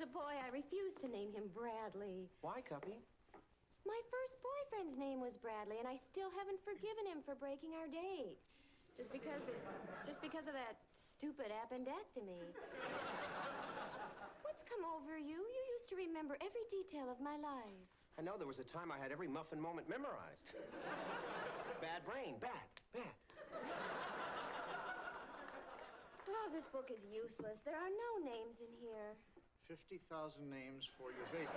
a boy, I refuse to name him Bradley. Why, Cuppy? My first boyfriend's name was Bradley, and I still haven't forgiven him for breaking our date. Just because of that stupid appendectomy. What's come over you? You used to remember every detail of my life. I know there was a time I had every muffin moment memorized. Bad brain, bad. Oh, this book is useless. There are no names in here. 50,000 names for your baby.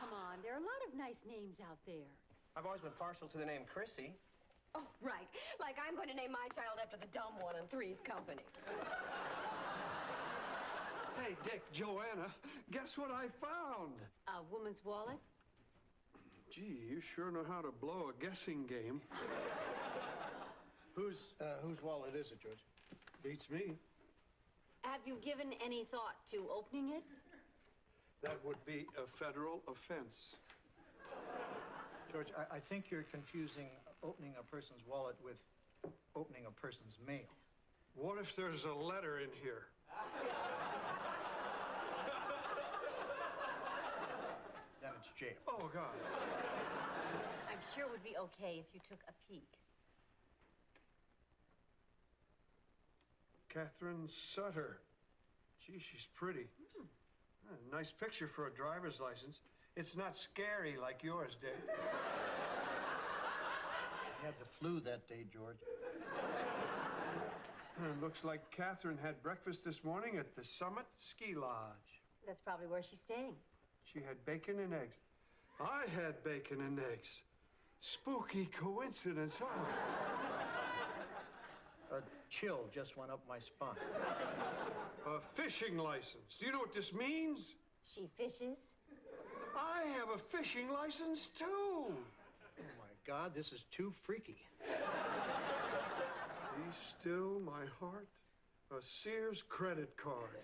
Come on, there are a lot of nice names out there. I've always been partial to the name Chrissy. Oh, right. Like I'm going to name my child after the dumb one in Three's Company. Hey, Dick, Joanna, guess what I found? A woman's wallet? Gee, you sure know how to blow a guessing game. Whose wallet is it, George? Beats me. Have you given any thought to opening it? That would be a federal offense. George, I think you're confusing opening a person's wallet with opening a person's mail. What if there's a letter in here? Then it's jail. Oh, God. I'm sure it would be okay if you took a peek. Catherine Sutter. Gee, she's pretty. Nice picture for a driver's license. It's not scary like yours, Dick. I had the flu that day, George. Looks like Catherine had breakfast this morning at the Summit Ski Lodge. That's probably where she's staying. She had bacon and eggs. I had bacon and eggs. Spooky coincidence, huh? A chill just went up my spine. A fishing license. Do you know what this means? She fishes? I have a fishing license, too. Oh, my God, this is too freaky. Be still, my heart. A Sears credit card.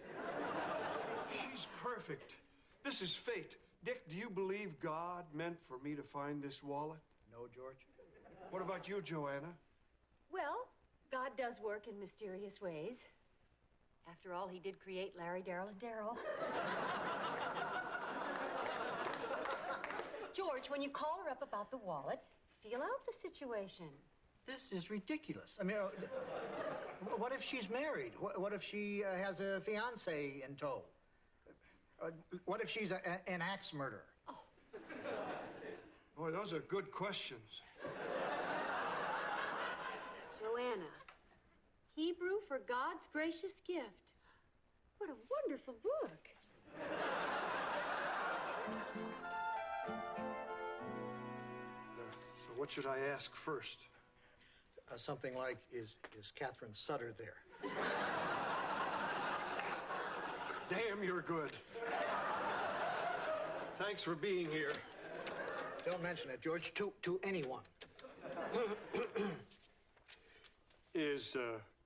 She's perfect. This is fate. Dick, do you believe God meant for me to find this wallet? No, George. What about you, Joanna? Well, God does work in mysterious ways. After all, he did create Larry, Darryl, and Daryl. George, when you call her up about the wallet, feel out the situation. This is ridiculous. I mean, what if she's married? What if she has a fiancé in tow? What if she's an axe murderer? Oh. Boy, those are good questions. Joanna, Hebrew for God's gracious gift. What a wonderful book. So what should I ask first? Something like, is Catherine Sutter there? Damn, you're good. Thanks for being here. Don't mention it, George, to anyone. Is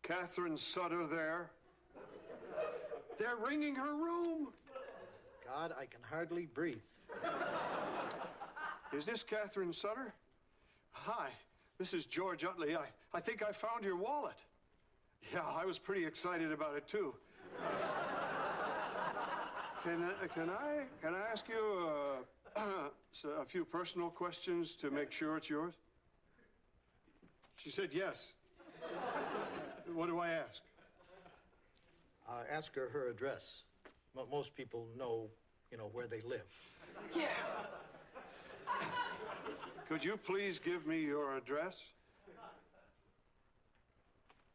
Catherine Sutter there? They're ringing her room. God, I can hardly breathe. Is this Catherine Sutter? Hi, this is George Utley. I think I found your wallet. Yeah, I was pretty excited about it, too. Can I ask you a few personal questions to make sure it's yours? She said yes. What do I ask? Ask her address. Most people know, where they live. Yeah. Could you please give me your address?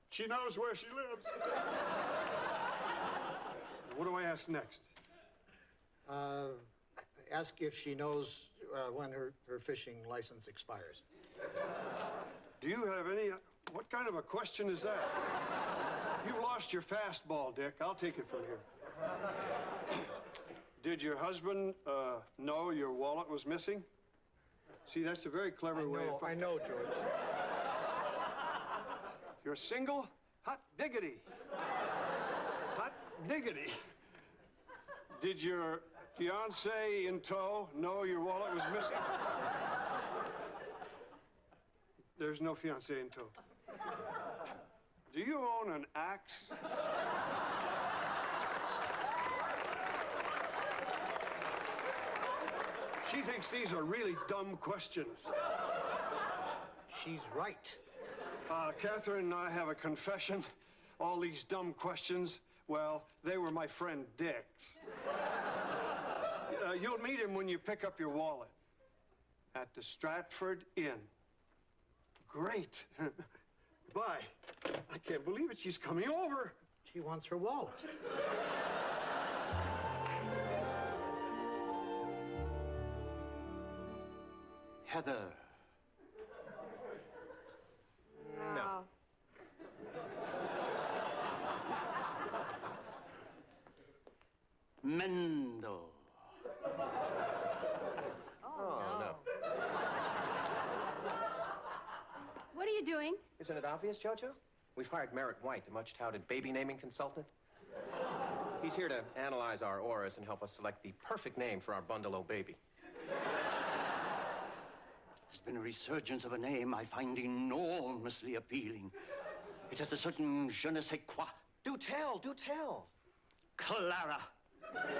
She knows where she lives. What do I ask next? Ask if she knows when her fishing license expires. Do you have any... What kind of a question is that? You've lost your fastball, Dick. I'll take it from here. Did your husband know your wallet was missing? See, that's a very clever way of... I know, George. You're single? Hot diggity. Hot diggity. Did your fiancé in tow know your wallet was missing? There's no fiancé in tow. Do you own an axe? She thinks these are really dumb questions. She's right. Catherine and I have a confession. All these dumb questions, well, they were my friend Dick's. You'll meet him when you pick up your wallet at the Stratford Inn. Great. Goodbye. I can't believe it. She's coming over. She wants her wallet. Heather. No. Mendel. Oh, no. What are you doing? Isn't it obvious, Jojo? We've hired Merritt White, the much-touted baby naming consultant. He's here to analyze our auras and help us select the perfect name for our bundle-o baby. There's been a resurgence of a name I find enormously appealing. It has a certain je ne sais quoi. Do tell, do tell. Clara. Clara.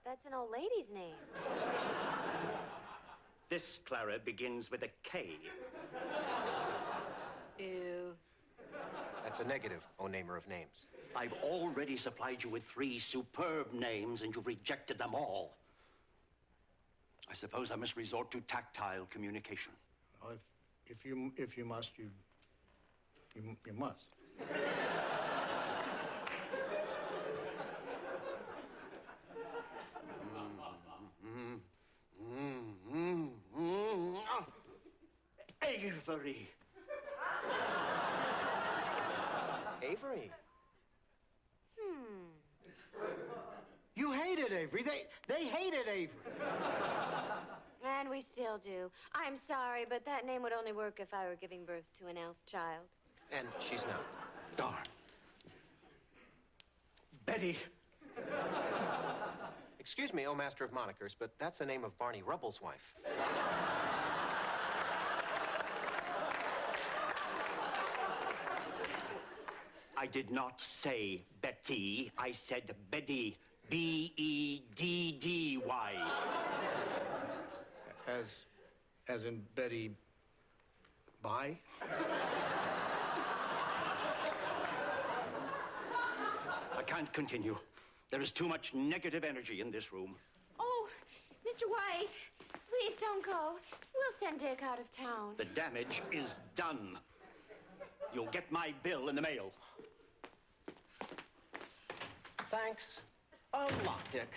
That's an old lady's name. This Clara begins with a K. Ew. That's a negative, O namer of names. I've already supplied you with 3 superb names, and you've rejected them all. I suppose I must resort to tactile communication. Well, if you must, you must. Avery. Avery. You hated Avery. They hated Avery. And we still do. I'm sorry, but that name would only work if I were giving birth to an elf child. And she's not. Darn. Betty. Excuse me, O master of monikers, but that's the name of Barney Rubble's wife. I did not say Betty. I said Beddy. B-E-D-D-Y. As in Betty. Bye. I can't continue. There is too much negative energy in this room. Oh, Mr. White, please don't go. We'll send Dick out of town. The damage is done. You'll get my bill in the mail. Thanks a lot, Dick.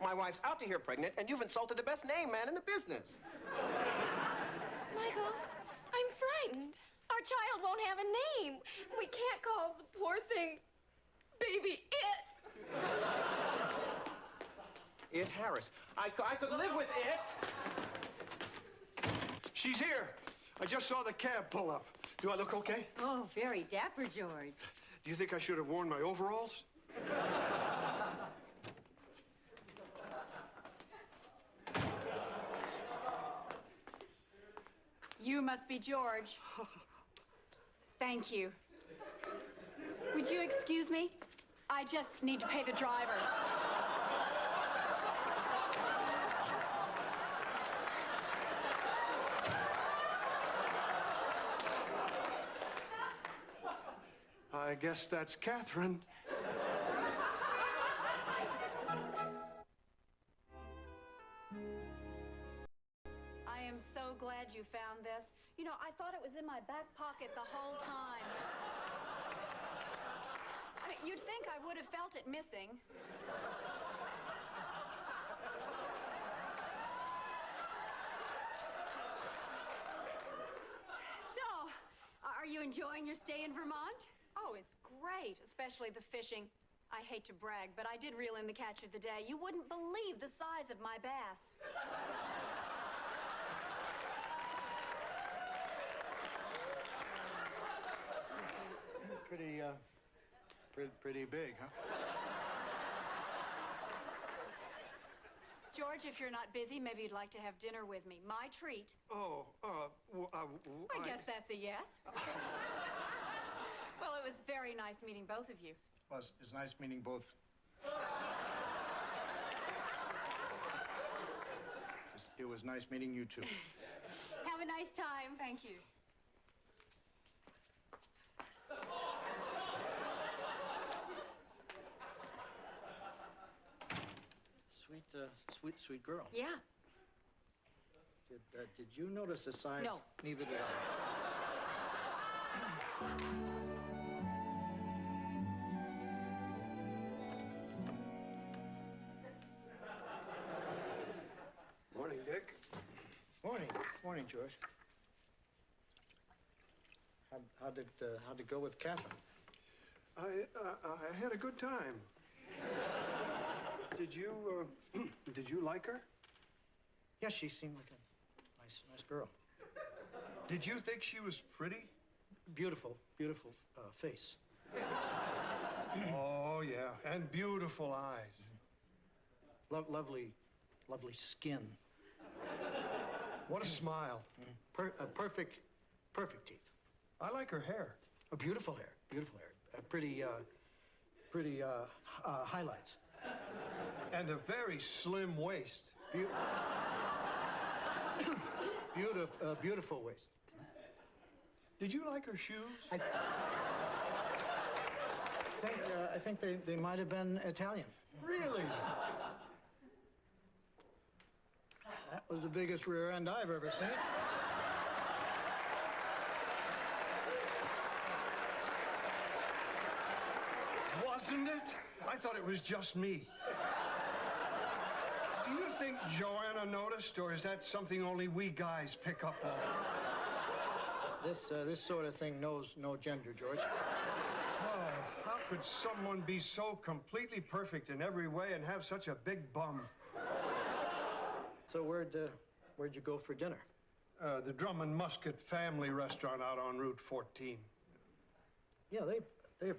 My wife's out to here pregnant, and you've insulted the best name man in the business. Michael, I'm frightened. Our child won't have a name. We can't call the poor thing Baby It. It Harris. I could live with it. She's here. I just saw the cab pull up. Do I look okay? Oh, very dapper, George. Do you think I should have worn my overalls? You must be George. Thank you. Would you excuse me? I just need to pay the driver. I guess that's Catherine. I am so glad you found this. You know, I thought it was in my back pocket the whole time. I mean, you'd think I would have felt it missing. So, are you enjoying your stay in Vermont? Oh, it's great, especially the fishing. I hate to brag, but I did reel in the catch of the day. You wouldn't believe the size of my bass. Pretty big, huh? George, if you're not busy, maybe you'd like to have dinner with me. My treat. Oh, I guess that's a yes. Well, it was very nice meeting both of you. Well, it's nice meeting both. It was nice meeting you too. Have a nice time. Thank you. Sweet girl. Yeah. Did you notice the size? No. Neither did I. Morning, Dick. Morning, George. How'd it go with Catherine? I had a good time. Did you like her? Yeah, she seemed like a nice girl. Did you think she was pretty? Beautiful face. Oh, yeah, and beautiful eyes. Lovely skin. What a smile. Perfect teeth. I like her hair. Beautiful hair. Pretty highlights. And a very slim waist. Beautiful waist. Did you like her shoes? I think they might have been Italian. Really? That was the biggest rear end I've ever seen. Wasn't it? I thought it was just me. Do you think Joanna noticed, or is that something only we guys pick up on? This sort of thing knows no gender, George. Oh, how could someone be so completely perfect in every way and have such a big bum? So where'd you go for dinner? The Drum and Musket family restaurant out on Route 14. Yeah, they have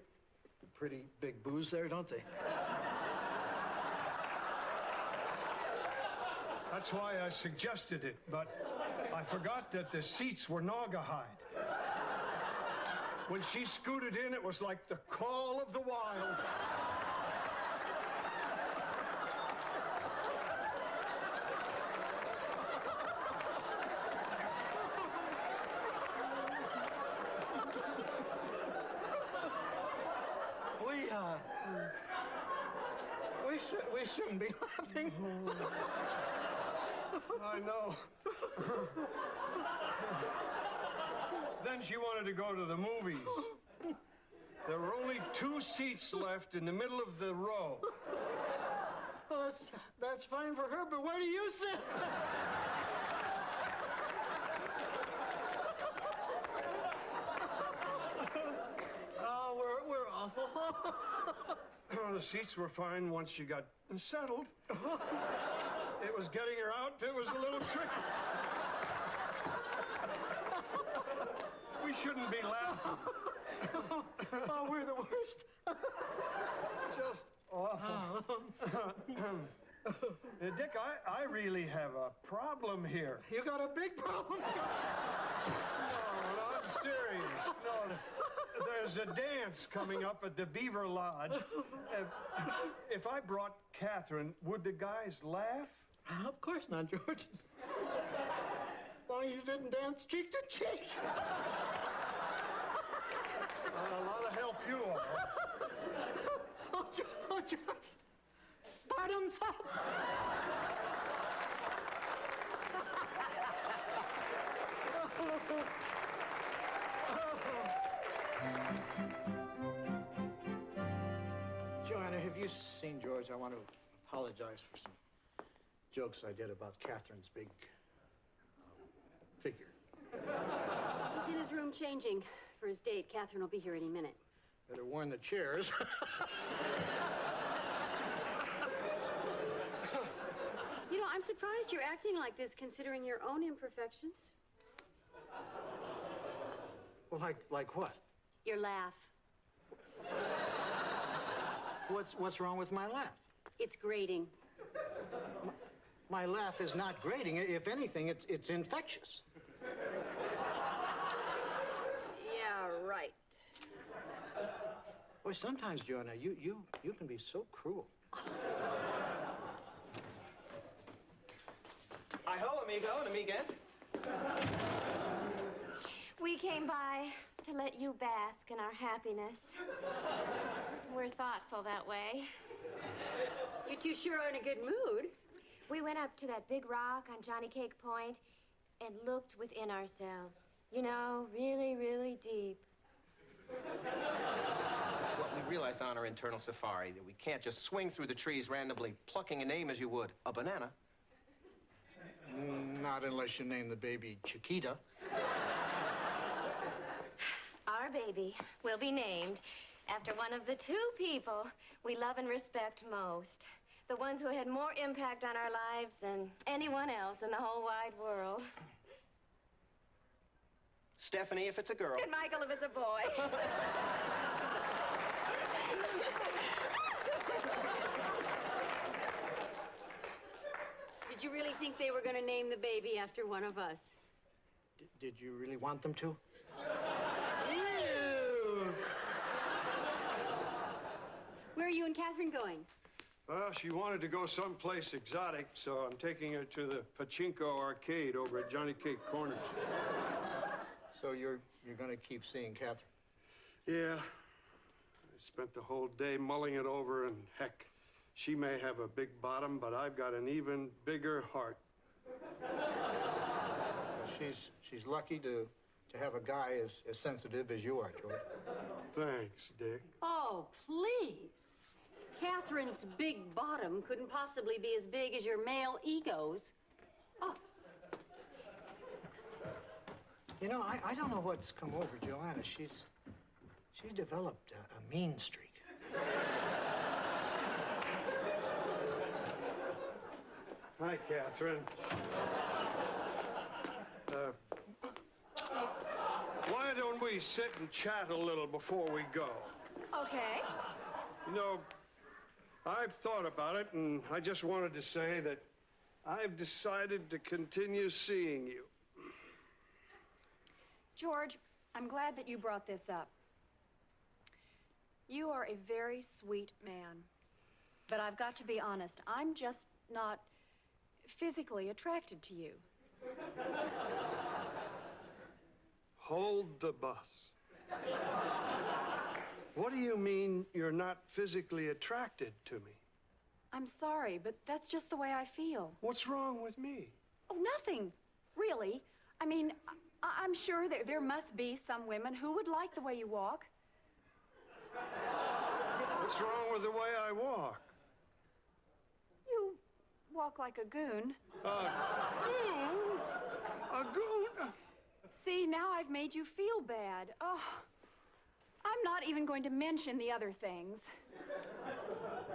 pretty big booze there, don't they? That's why I suggested it, but I forgot that the seats were naugahyde. When she scooted in, it was like the call of the wild. We shouldn't be laughing. I know. Then she wanted to go to the movies. There were only 2 seats left in the middle of the row. Well, that's fine for her, but where do you sit? Oh, we're awful. Oh, the seats were fine once she got settled. It was getting her out that was a little tricky. We shouldn't be laughing. Oh, we're the worst. Just awful. Dick, I really have a problem here. You got a big problem. No, I'm serious. No, there's a dance coming up at the Beaver Lodge. If I brought Catherine, would the guys laugh? Of course not, George. As long as you didn't dance cheek to cheek. A lot of help you are. Oh, George. Bottoms up. Joanna, have you seen George? I want to apologize for some jokes I did about Catherine's big figure. He's in his room changing for his date. Catherine will be here any minute. Better warn the chairs. You know, I'm surprised you're acting like this considering your own imperfections. Well, like what? Your laugh. What's wrong with my laugh? It's grating. My laugh is not grating. If anything, it's infectious. Yeah, right. Boy, sometimes, Joanna, you can be so cruel. Hi-ho, amigo and amiguette. We came by to let you bask in our happiness. We're thoughtful that way. You two sure are in a good mood. We went up to that big rock on Johnny Cake Point and looked within ourselves. You know, really, really deep. Well, we realized on our internal safari that we can't just swing through the trees randomly, plucking a name as you would a banana. Not unless you name the baby Chiquita. Our baby will be named after one of the two people we love and respect most. The ones who had more impact on our lives than anyone else in the whole wide world. Stephanie, if it's a girl. And Michael, if it's a boy. Did you really think they were going to name the baby after one of us? Did you really want them to? Where are you and Catherine going? Well, she wanted to go someplace exotic, so I'm taking her to the Pachinko arcade over at Johnny Cake Corners. So you're going to keep seeing Catherine? Yeah. I spent the whole day mulling it over, and heck, she may have a big bottom, but I've got an even bigger heart. Well, she's lucky to have a guy as sensitive as you are, George. Thanks, Dick. Oh, please. Catherine's big bottom couldn't possibly be as big as your male egos. Oh. You know, I don't know what's come over Joanna. She's developed a mean streak. Hi, Catherine. Why don't we sit and chat a little before we go? Okay. You know, I've thought about it, and I just wanted to say that I've decided to continue seeing you. George, I'm glad that you brought this up. You are a very sweet man. But I've got to be honest, I'm just not physically attracted to you. Hold the bus. What do you mean you're not physically attracted to me? I'm sorry, but that's just the way I feel. What's wrong with me? Oh, nothing, really. I mean, I'm sure that there must be some women who would like the way you walk. What's wrong with the way I walk? You walk like a goon. Goon? A goon? See, now I've made you feel bad. Oh, I'm not even going to mention the other things.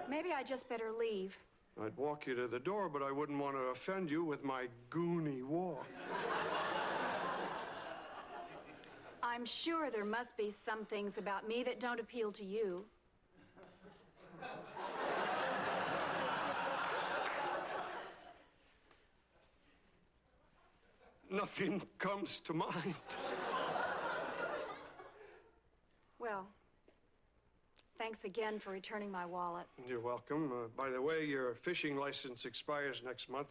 Maybe I just better leave. I'd walk you to the door, but I wouldn't want to offend you with my goony walk. I'm sure there must be some things about me that don't appeal to you. Nothing comes to mind. Well, thanks again for returning my wallet. You're welcome. By the way, your fishing license expires next month.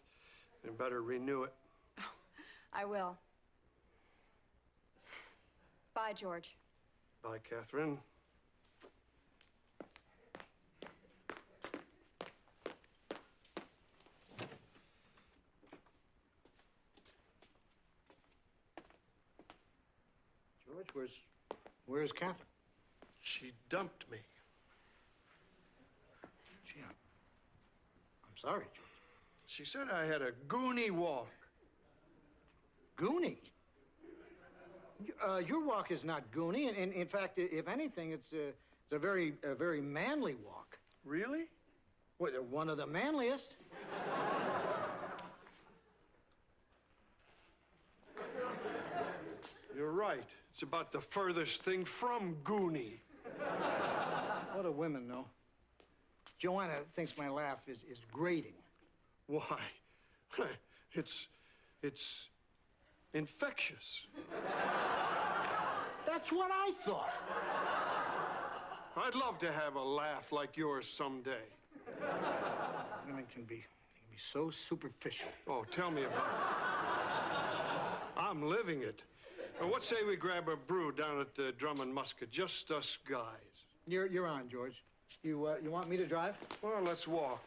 You better renew it. I will. Bye, George. Bye, Catherine. George, where's Catherine? She dumped me. Gee, I'm sorry, George. She said I had a goony walk. Goony? Your walk is not goony, and in fact, if anything, it's a very manly walk. Really? What, one of the manliest? You're right. It's about the furthest thing from goony. What do women know? Joanna thinks my laugh is grating. Why? It's infectious. That's what I thought. I'd love to have a laugh like yours someday. Women can be so superficial. Oh, tell me about it. I'm living it. Well, what say we grab a brew down at the Drum and Musket? Just us guys. You're on, George. You want me to drive? Well, let's walk.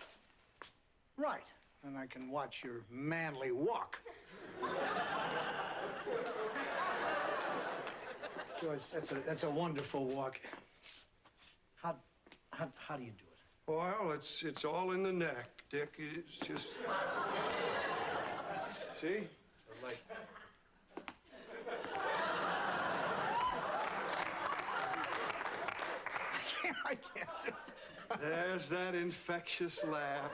Right. And I can watch your manly walk. George, that's a wonderful walk. How do you do it? Well, it's all in the neck, Dick. It's just... See? Like... I can't do it. There's that infectious laugh.